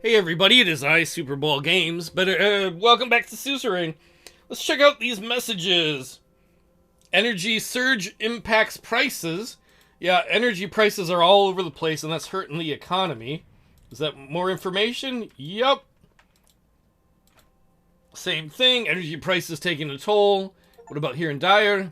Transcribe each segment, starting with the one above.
Hey everybody, it is I, SuperPaulGames, but welcome back to Suzerain. Let's check out these messages. Energy surge impacts prices. Yeah, energy prices are all over the place and that's hurting the economy. Is that more information? Yup. Same thing, energy prices taking a toll. What about here in Dyer?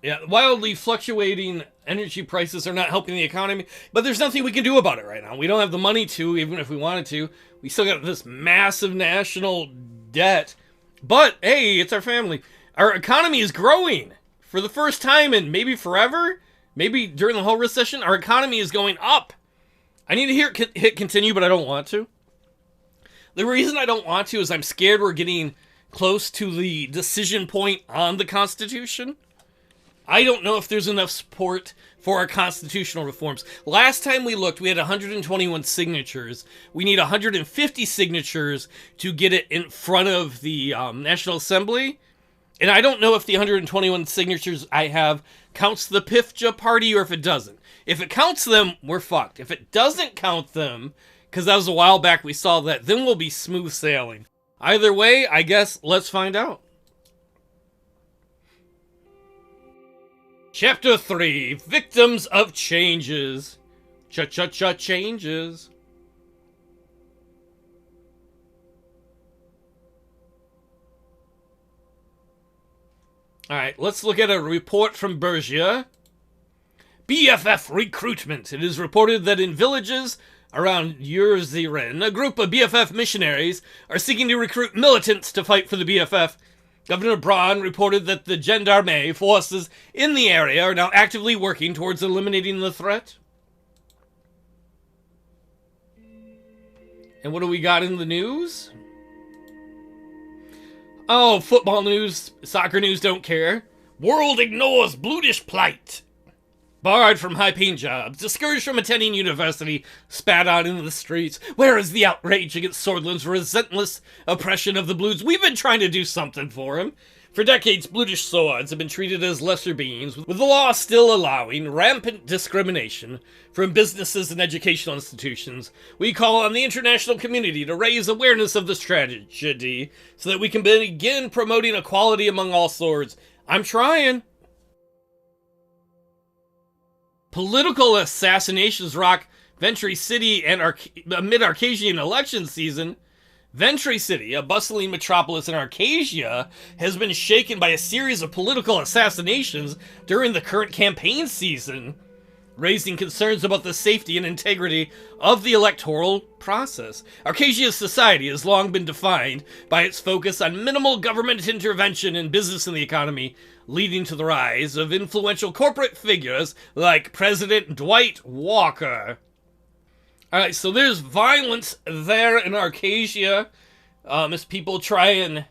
Yeah, wildly fluctuating energy prices are not helping the economy, but there's nothing we can do about it right now. We don't have the money to, even if we wanted to. We still got this massive national debt. But, hey, it's our family. Our economy is growing. For the first time in maybe forever, maybe during the whole recession, our economy is going up. I need to hit continue, but I don't want to. The reason I don't want to is I'm scared we're getting close to the decision point on the Constitution. I don't know if there's enough support for our constitutional reforms. Last time we looked, we had 121 signatures. We need 150 signatures to get it in front of the National Assembly. And I don't know if the 121 signatures I have counts the PIFJA party or if it doesn't. If it counts them, we're fucked. If it doesn't count them, because that was a while back we saw that, then we'll be smooth sailing. Either way, I guess let's find out. Chapter 3, Victims of Changes. Cha-cha-cha changes. Alright, let's look at a report from Bergia. BFF recruitment. It is reported that in villages around Suzerain, a group of BFF missionaries are seeking to recruit militants to fight for the BFF. Governor Braun reported that the gendarme forces in the area are now actively working towards eliminating the threat. And what do we got in the news? Oh, football news, soccer news, don't care. World ignores Bludish plight. Barred from high-paying jobs, discouraged from attending university, spat on into the streets. Where is the outrage against Sordland's relentless oppression of the Blues? We've been trying to do something for him. For decades, Bludish swords have been treated as lesser beings, with the law still allowing rampant discrimination from businesses and educational institutions. We call on the international community to raise awareness of this tragedy so that we can begin promoting equality among all swords. I'm trying. Political assassinations rock Ventry City and amid Arcasian election season. Ventry City, a bustling metropolis in Arcasia, has been shaken by a series of political assassinations during the current campaign season, raising concerns about the safety and integrity of the electoral process. Arcasia's society has long been defined by its focus on minimal government intervention in business and the economy, leading to the rise of influential corporate figures like President Dwight Walker. Alright, so there's violence there in Arcasia as people try and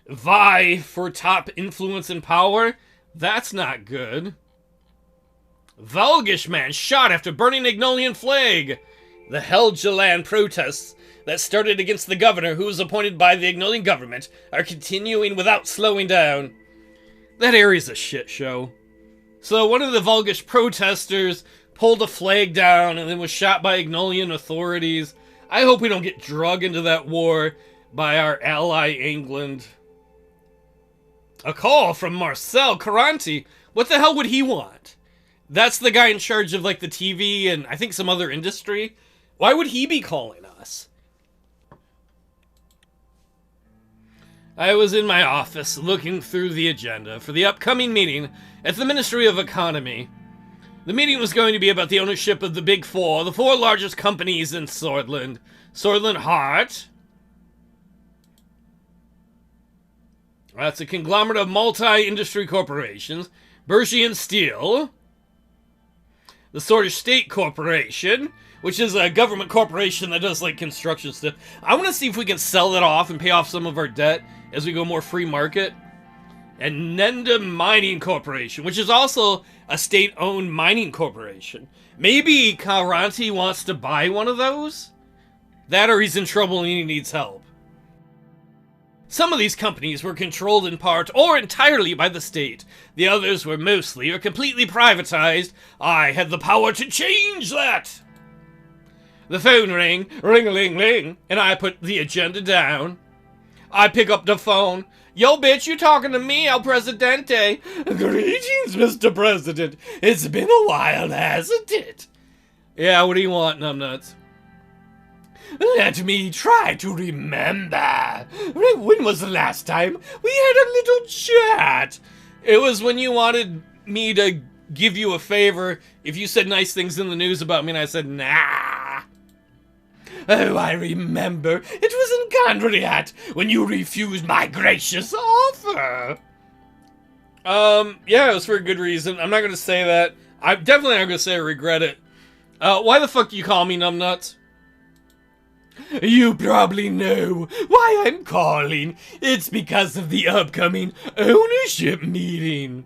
vie for top influence and power. That's not good. Valgish man shot after burning Agnolian flag. The Helgeland protests that started against the governor, who was appointed by the Agnolian government, are continuing without slowing down. That area's a shit show. So one of the Valgish protesters pulled a flag down and then was shot by Agnolian authorities. I hope we don't get dragged into that war by our ally England. A call from Marcel Caranti. What the hell would he want? That's the guy in charge of like the TV and I think some other industry. Why would he be calling us? I was in my office looking through the agenda for the upcoming meeting at the Ministry of Economy. The meeting was going to be about the ownership of the Big Four, the four largest companies in Sordland. Sordland Heart. That's a conglomerate of multi-industry corporations. Bergian Steel. The Sordish State Corporation, which is a government corporation that does like construction stuff. I want to see if we can sell that off and pay off some of our debt as we go more free market. And Nenda Mining Corporation, which is also a state-owned mining corporation. Maybe Caranti wants to buy one of those? That or he's in trouble and he needs help. Some of these companies were controlled in part or entirely by the state. The others were mostly or completely privatized. I had the power to change that! The phone ring, ring-a-ling-ling, and I put the agenda down. I pick up the phone. Yo, bitch, you talking to me, El Presidente? Greetings, Mr. President. It's been a while, hasn't it? Yeah, what do you want, numbnuts? Let me try to remember. When was the last time we had a little chat? It was when you wanted me to give you a favor if you said nice things in the news about me, and I said, nah. Oh, I remember. It was in Confront when you refused my gracious offer. Yeah, it was for a good reason. I'm not gonna say that. I'm definitely not gonna say I regret it. Why the fuck do you call me numbnuts? You probably know why I'm calling. It's because of the upcoming ownership meeting.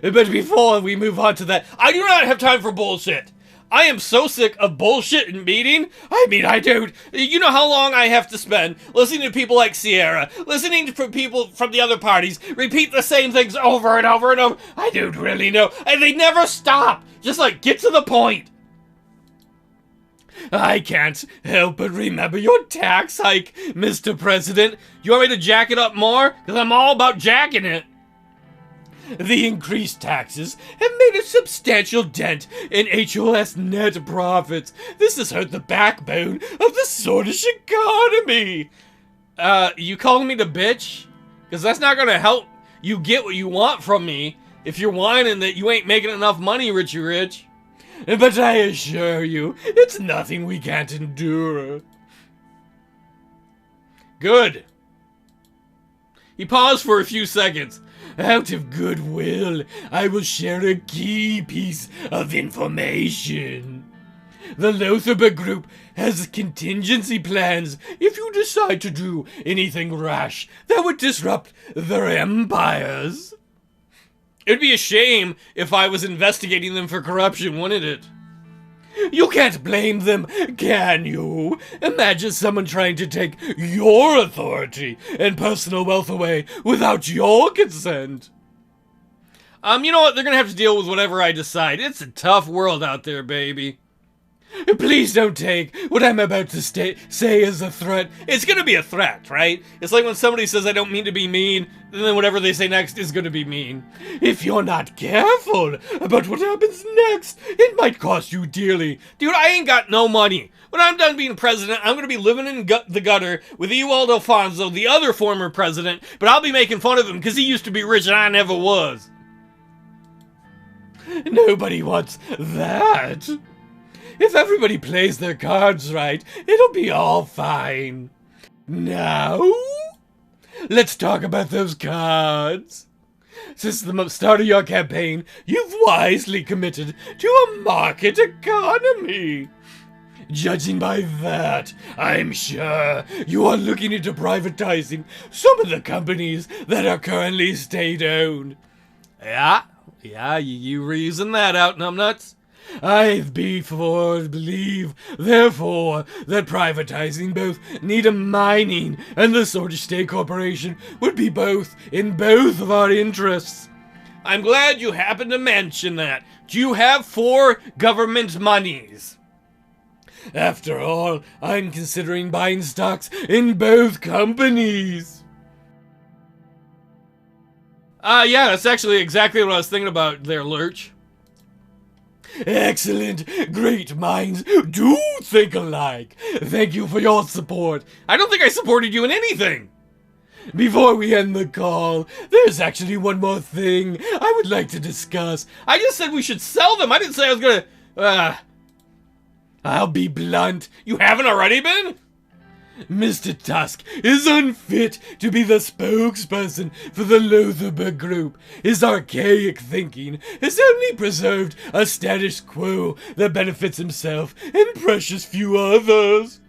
But before we move on to that, I do not have time for bullshit. I am so sick of bullshit and meeting. I mean, I don't. You know how long I have to spend listening to people like Sierra, listening to people from the other parties repeat the same things over and over and over. I don't really know. And they never stop. Just like, get to the point. I can't help but remember your tax hike, Mr. President. You want me to jack it up more? Because I'm all about jacking it. The increased taxes have made a substantial dent in HOS net profits. This has hurt the backbone of the Swordlish economy. You calling me the bitch? Because that's not gonna help you get what you want from me if you're whining that you ain't making enough money, Richie Rich. But I assure you, it's nothing we can't endure. Good. He paused for a few seconds. Out of goodwill, I will share a key piece of information. The Lothar Group has contingency plans if you decide to do anything rash that would disrupt their empires. It'd be a shame if I was investigating them for corruption, wouldn't it? You can't blame them, can you? Imagine someone trying to take your authority and personal wealth away without your consent. You know what? They're gonna have to deal with whatever I decide. It's a tough world out there, baby. Please don't take what I'm about to say as a threat. It's gonna be a threat, right? It's like when somebody says I don't mean to be mean, and then whatever they say next is gonna be mean. If you're not careful about what happens next, it might cost you dearly. Dude, I ain't got no money. When I'm done being president, I'm gonna be living in the gutter with Ewald Alfonso, the other former president, but I'll be making fun of him because he used to be rich and I never was. Nobody wants that. If everybody plays their cards right, it'll be all fine. Now, let's talk about those cards. Since the start of your campaign, you've wisely committed to a market economy. Judging by that, I'm sure you are looking into privatizing some of the companies that are currently state-owned. Yeah, you reason that out, numbnuts. I believe, therefore, that privatizing both Needham Mining and the Swordlish State Corporation would be in both of our interests. I'm glad you happened to mention that. Do you have 4 government monies? After all, I'm considering buying stocks in both companies. Yeah, that's actually exactly what I was thinking about there, Lurch. Excellent. Great minds do think alike. Thank you for your support. I don't think I supported you in anything. Before we end the call, there's actually one more thing I would like to discuss. I just said we should sell them. I didn't say I was gonna... I'll be blunt. You haven't already been? Mr. Tusk is unfit to be the spokesperson for the Lothar Group. His archaic thinking has only preserved a status quo that benefits himself and precious few others.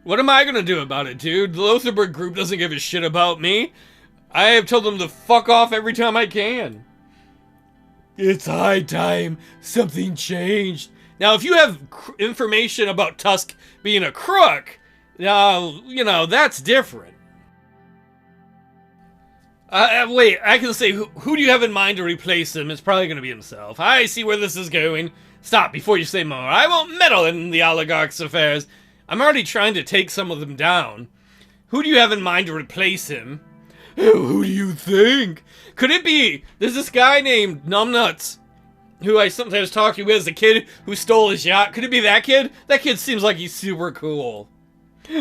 What am I gonna do about it, dude? The Lothar Group doesn't give a shit about me. I have told them to fuck off every time I can. It's high time something changed. Now, if you have information about Tusk being a crook, you know, that's different. Wait, I can say, who do you have in mind to replace him? It's probably going to be himself. I see where this is going. Stop before you say more. I won't meddle in the oligarch's affairs. I'm already trying to take some of them down. Who do you have in mind to replace him? Who do you think? Could it be? There's this guy named Numbnuts, who I sometimes talk to as a kid who stole his yacht. Could it be that kid? That kid seems like he's super cool.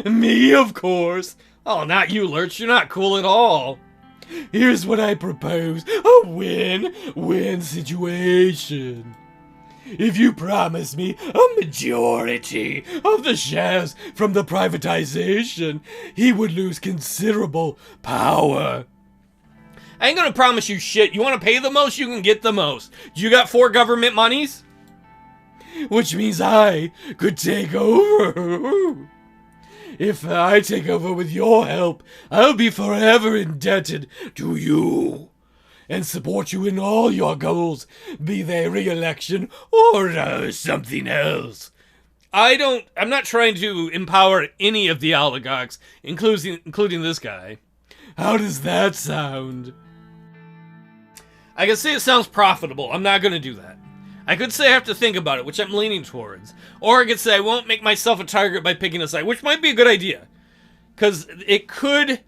Me, of course. Oh, not you, Lurch. You're not cool at all. Here's what I propose. A win-win situation. If you promise me a majority of the shares from the privatization, he would lose considerable power. I ain't gonna promise you shit. You wanna pay the most, you can get the most. You got 4 government monies? Which means I could take over. If I take over with your help, I'll be forever indebted to you and support you in all your goals, be they re-election or something else. I'm not trying to empower any of the oligarchs, including this guy. How does that sound? I can say it sounds profitable. I'm not going to do that. I could say I have to think about it, which I'm leaning towards. Or I could say I won't make myself a target by picking a side, which might be a good idea. Because it could...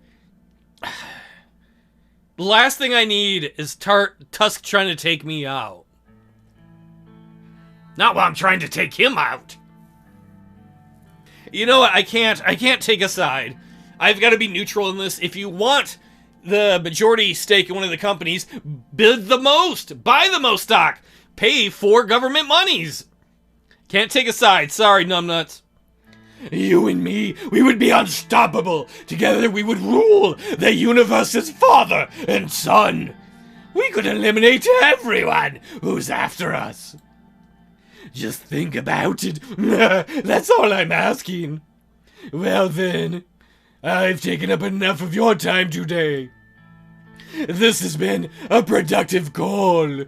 The last thing I need is Tusk trying to take me out. Not while I'm trying to take him out. You know what? I can't take a side. I've got to be neutral in this. If you want the majority stake in one of the companies, bid the most. Buy the most stock. Pay 4 government monies. Can't take a side. Sorry, numbnuts. You and me, we would be unstoppable. Together we would rule the universe's father and son. We could eliminate everyone who's after us. Just think about it. That's all I'm asking. Well then, I've taken up enough of your time today. This has been a productive call.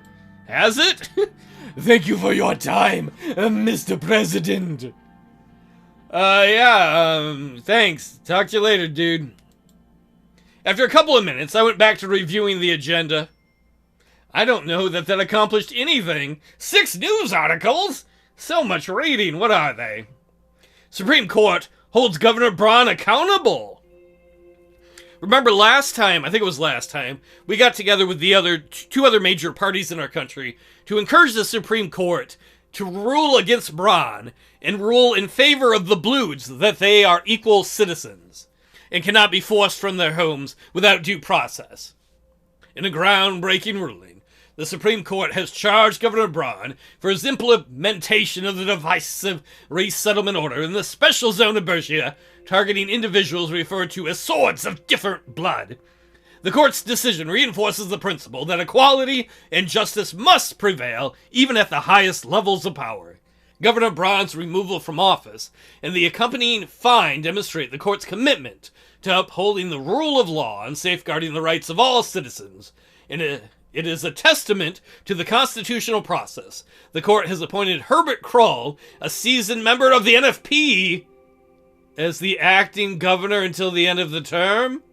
Has it? Thank you for your time, Mr. President. Thanks. Talk to you later, dude. After a couple of minutes, I went back to reviewing the agenda. I don't know that accomplished anything. 6 news articles? So much reading, what are they? Supreme Court holds Governor Braun accountable. Remember last time, I think it was last time, we got together with the 2 other major parties in our country to encourage the Supreme Court to rule against Braun and rule in favor of the Blues that they are equal citizens and cannot be forced from their homes without due process. In a groundbreaking ruling, the Supreme Court has charged Governor Braun for his implementation of the divisive resettlement order in the special zone of Bergia, targeting individuals referred to as swords of different blood. The court's decision reinforces the principle that equality and justice must prevail even at the highest levels of power. Governor Braun's removal from office and the accompanying fine demonstrate the court's commitment to upholding the rule of law and safeguarding the rights of all citizens. And it is a testament to the constitutional process. The court has appointed Herbert Kroll, a seasoned member of the NFP, as the acting governor until the end of the term.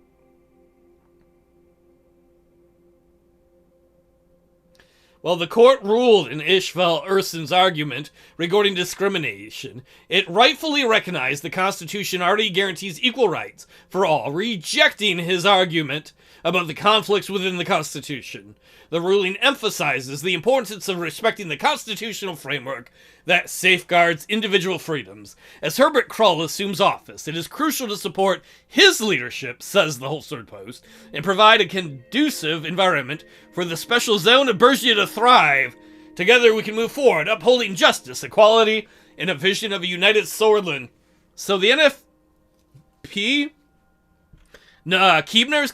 While the court ruled in Ishval Urson's argument regarding discrimination, it rightfully recognized the Constitution already guarantees equal rights for all, rejecting his argument about the conflicts within the Constitution. The ruling emphasizes the importance of respecting the constitutional framework that safeguards individual freedoms. As Herbert Kroll assumes office, it is crucial to support his leadership, says the Holstered Post, and provide a conducive environment for the special zone of Bergia to thrive. Together we can move forward, upholding justice, equality, and a vision of a united Sordland. So the NFP, Keebner's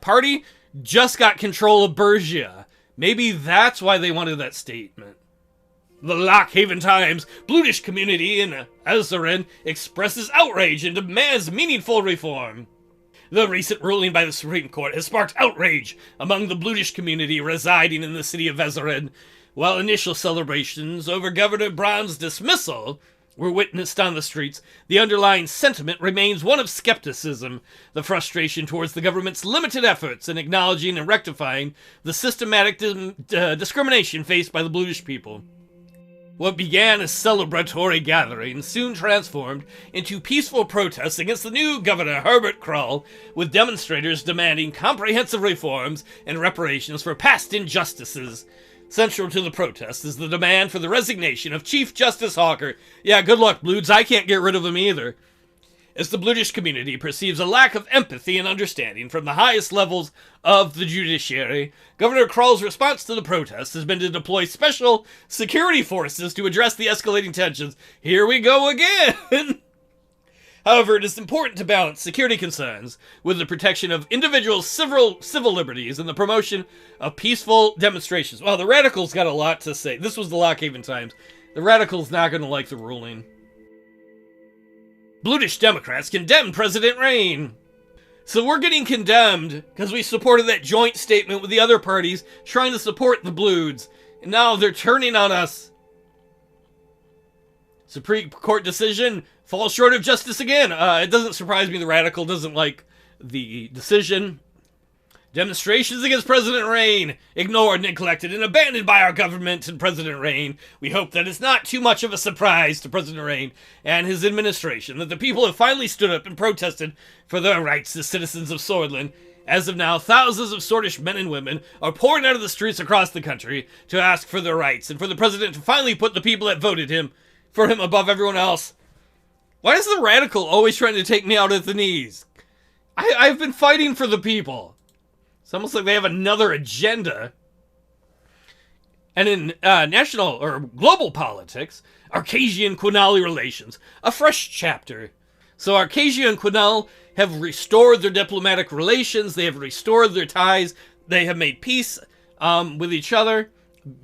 party, just got control of Bergia. Maybe that's why they wanted that statement. The Lockhaven Times Bludish community in Suzerain expresses outrage and demands meaningful reform. The recent ruling by the Supreme Court has sparked outrage among the Bludish community residing in the city of Suzerain. While initial celebrations over Governor Braun's dismissal were witnessed on the streets, the underlying sentiment remains one of skepticism, the frustration towards the government's limited efforts in acknowledging and rectifying the systematic discrimination faced by the Bludish people. What began as celebratory gatherings soon transformed into peaceful protests against the new Governor Herbert Krull, with demonstrators demanding comprehensive reforms and reparations for past injustices. Central to the protest is the demand for the resignation of Chief Justice Hawker. Yeah, good luck, Bloods. I can't get rid of him either. As the Bludish community perceives a lack of empathy and understanding from the highest levels of the judiciary, Governor Krull's response to the protests has been to deploy special security forces to address the escalating tensions. Here we go again! However, it is important to balance security concerns with the protection of individuals' civil liberties and the promotion of peaceful demonstrations. Well, the radicals got a lot to say. This was the Lockhaven times. The radicals not going to like the ruling. Bludish Democrats condemn President Rayne. So we're getting condemned because we supported that joint statement with the other parties trying to support the Bloods. And now they're turning on us. Supreme Court decision falls short of justice again. It doesn't surprise me the radical doesn't like the decision. Demonstrations against President Rayne, ignored, neglected, and abandoned by our government and President Rayne. We hope that it's not too much of a surprise to President Rayne and his administration that the people have finally stood up and protested for their rights as citizens of Sordland. As of now, thousands of Sordish men and women are pouring out of the streets across the country to ask for their rights and for the president to finally put the people that voted for him above everyone else. Why is the radical always trying to take me out at the knees? I've been fighting for the people. It's almost like they have another agenda. And in national or global politics, Arcasian-Quinali relations, a fresh chapter. So Arcasia and Quinal have restored their diplomatic relations, they have restored their ties, they have made peace with each other.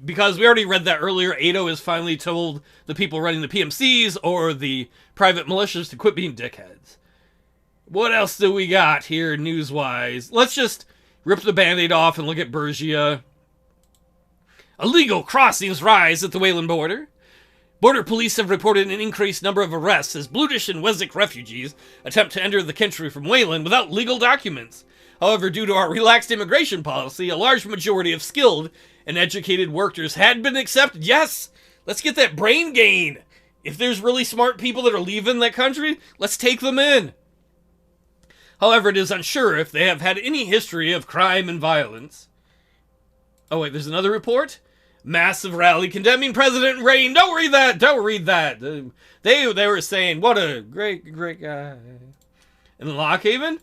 Because we already read that earlier, Ado has finally told the people running the PMCs or the private militias to quit being dickheads. What else do we got here news-wise? Let's just rip the band-aid off and look at Bergia. Illegal crossings rise at the Wayland border. Border police have reported an increased number of arrests as Bludish and Wessex refugees attempt to enter the country from Wayland without legal documents. However, due to our relaxed immigration policy, a large majority of skilled and educated workers had been accepted. Yes, let's get that brain gain. If there's really smart people that are leaving that country, let's take them in. However, it is unsure if they have had any history of crime and violence. Oh wait, there's another report? Massive rally condemning President Rayne. Don't read that. Don't read that. They were saying, what a great guy. In Lockhaven,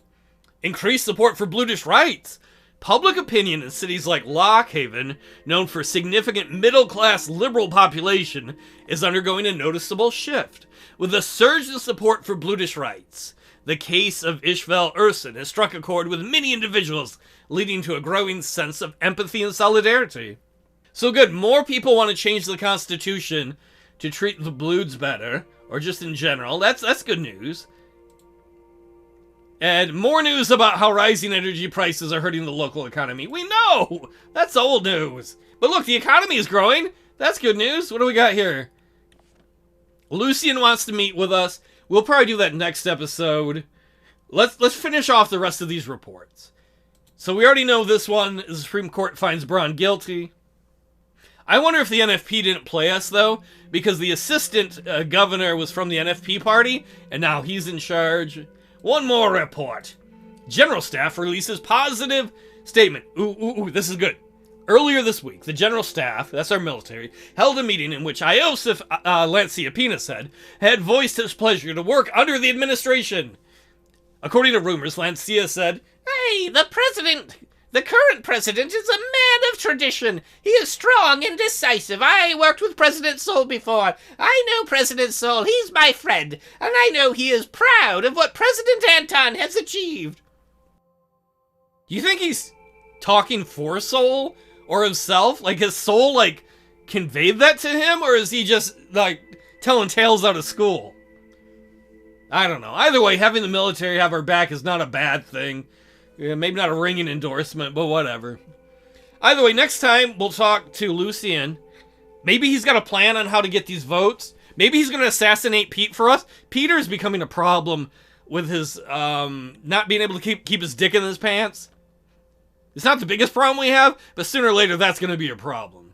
increased support for Bludish rights. Public opinion in cities like Lockhaven, known for significant middle-class liberal population, is undergoing a noticeable shift, with a surge in support for Bludish rights. The case of Ishvel Urson has struck a chord with many individuals, leading to a growing sense of empathy and solidarity. So good, more people want to change the Constitution to treat the Bloods better, or just in general. That's good news. And more news about how rising energy prices are hurting the local economy. We know! That's old news. But look, the economy is growing. That's good news. What do we got here? Lucian wants to meet with us. We'll probably do that next episode. Let's finish off the rest of these reports. So we already know this one. The Supreme Court finds Braun guilty. I wonder if the NFP didn't play us, though, because the assistant governor was from the NFP party, and now he's in charge. One more report. General Staff releases positive statement. Ooh, this is good. Earlier this week, the General Staff, that's our military, held a meeting in which Iosif Lanciapina said had voiced his pleasure to work under the administration. According to rumors, Lancia said, "Hey, the current president is a man of tradition. He is strong and decisive. I worked with President Sol before. I know President Sol. He's my friend. And I know he is proud of what President Anton has achieved." You think he's talking for Sol or himself? Like, has Sol, like, conveyed that to him? Or is he just, like, telling tales out of school? I don't know. Either way, having the military have our back is not a bad thing. Yeah, maybe not a ringing endorsement, but whatever. Either way, next time we'll talk to Lucian. Maybe he's got a plan on how to get these votes. Maybe he's going to assassinate Pete for us. Peter's becoming a problem with his not being able to keep his dick in his pants. It's not the biggest problem we have, but sooner or later that's going to be a problem.